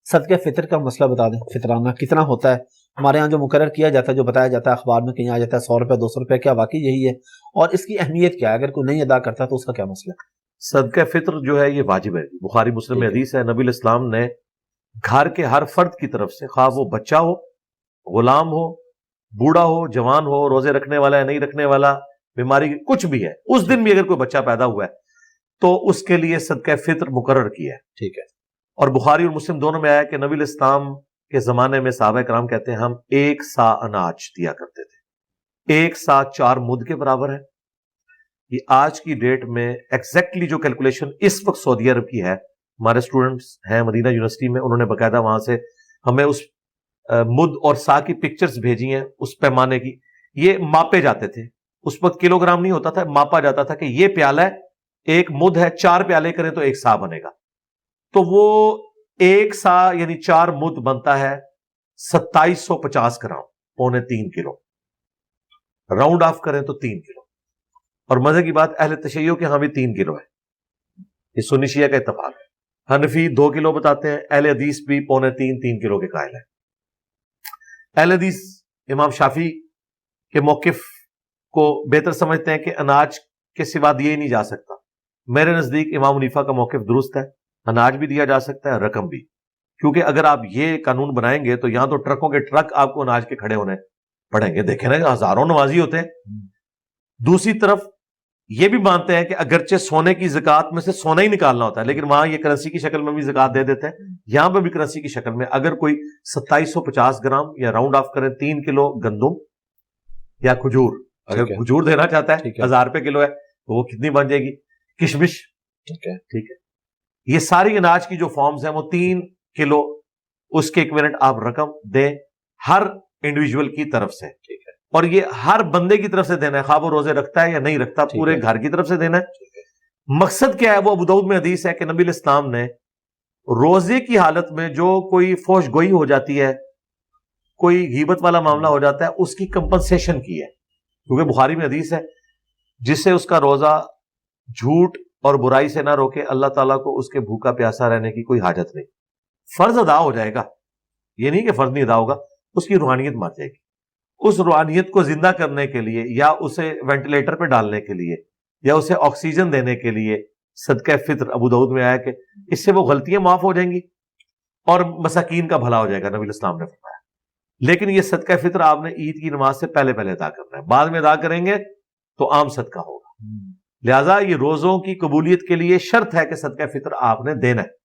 صدقہ فطر کا مسئلہ بتا دیں، فطرانہ کتنا ہوتا ہے؟ ہمارے ہاں جو مقرر کیا جاتا ہے، جو بتایا جاتا ہے اخبار میں کہیں آ جاتا ہے 100 روپے 200 روپے، کیا واقعی یہی ہے؟ اور اس کی اہمیت کیا ہے؟ اگر کوئی نہیں ادا کرتا تو اس کا کیا مسئلہ ہے؟ صدقہ فطر جو ہے یہ واجب ہے، بخاری مسلم میں حدیث ہے، نبی علیہ السلام نے گھر کے ہر فرد کی طرف سے، خواہ وہ بچہ ہو، غلام ہو، بوڑھا ہو، جوان ہو، روزے رکھنے والا ہے نہیں رکھنے والا، بیماری کچھ بھی ہے، اس دن بھی اگر کوئی بچہ پیدا ہوا ہے تو اس کے لیے صدقہ فطر مقرر کیا ہے. ٹھیک ہے. اور بخاری اور مسلم دونوں میں آیا کہ نبی علیہ السلام کے زمانے میں صحابہ کرام کہتے ہیں ہم 1 سا اناج دیا کرتے تھے. 1 سا 4 مد کے برابر ہے. یہ آج کی ڈیٹ میں ایگزیکٹلی جو کیلکولیشن اس وقت سعودی عرب کی ہے، ہمارے اسٹوڈنٹس ہیں مدینہ یونیورسٹی میں، انہوں نے باقاعدہ وہاں سے ہمیں اس مد اور سا کی پکچرز بھیجی ہیں، اس پیمانے کی. یہ ماپے جاتے تھے، اس وقت کلو گرام نہیں ہوتا تھا، ماپا جاتا تھا کہ یہ پیالہ ہے، 1 مد ہے، 4 پیالے کریں تو 1 سا بنے گا. تو وہ 1 سا یعنی 4 مد بنتا ہے 2750 گرام، 2.25 کلو. راؤنڈ آف کریں تو 3 کلو. اور مزے کی بات، اہل تشیع کے ہاں بھی 3 کلو ہے. یہ سنی شیعہ کا اتفاق ہے. حنفی 2 کلو بتاتے ہیں، اہل حدیث بھی 2.25-3 کلو کے قائل ہیں. اہل حدیث امام شافعی کے موقف کو بہتر سمجھتے ہیں کہ اناج کے سوا دیے ہی نہیں جا سکتا. میرے نزدیک امام حنیفہ کا موقف درست ہے، اناج بھی دیا جا سکتا ہے، رقم بھی. کیونکہ اگر آپ یہ قانون بنائیں گے تو یہاں تو ٹرکوں کے ٹرک آپ کو اناج کے کھڑے ہونے پڑیں گے. دیکھیں نا، ہزاروں نمازی ہوتے ہیں. دوسری طرف یہ بھی مانتے ہیں کہ اگرچہ سونے کی زکوٰۃ میں سے سونا ہی نکالنا ہوتا ہے، لیکن وہاں یہ کرنسی کی شکل میں بھی زکوٰۃ دے دیتے ہیں. یہاں پہ بھی کرنسی کی شکل میں اگر کوئی 2750 گرام یا راؤنڈ آف کریں 3 کلو گندم یا کھجور، اگر کھجور دینا چاہتا ہے 1000 روپے کلو ہے تو وہ کتنی بن جائے گی؟ کشمش. ٹھیک ہے. یہ ساری اناج کی جو فارمز ہیں وہ 3 کلو اس کے ایکویلنٹ آپ رقم دیں ہر انڈیویجول کی طرف سے. ٹھیک ہے. اور یہ ہر بندے کی طرف سے دینا ہے، خواہ وہ روزے رکھتا ہے یا نہیں رکھتا، پورے گھر کی طرف سے دینا ہے. مقصد کیا ہے؟ وہ ابو داؤد میں حدیث ہے کہ نبی علیہ السلام نے روزے کی حالت میں جو کوئی فوش گوئی ہو جاتی ہے، کوئی غیبت والا معاملہ ہو جاتا ہے، اس کی کمپنسیشن کی ہے. کیونکہ بخاری میں حدیث ہے جس سے اس کا روزہ جھوٹ اور برائی سے نہ روکے، اللہ تعالیٰ کو اس کے بھوکا پیاسا رہنے کی کوئی حاجت نہیں. فرض ادا ہو جائے گا، یہ نہیں کہ فرض نہیں ادا ہوگا، اس کی روحانیت مر جائے گی. اس روحانیت کو زندہ کرنے کے لیے یا اسے وینٹیلیٹر پہ ڈالنے کے لیے یا اسے آکسیجن دینے کے لیے صدقہ فطر، ابو داؤد میں آیا کہ اس سے وہ غلطیاں معاف ہو جائیں گی اور مساکین کا بھلا ہو جائے گا، نبی علیہ السلام نے فرمایا. لیکن یہ صدقہ فطر آپ نے عید کی نماز سے پہلے ادا کرنا ہے. بعد میں ادا کریں گے تو عام صدقہ ہوگا. لہٰذا یہ روزوں کی قبولیت کے لیے شرط ہے کہ صدقہ فطر آپ نے دینا ہے.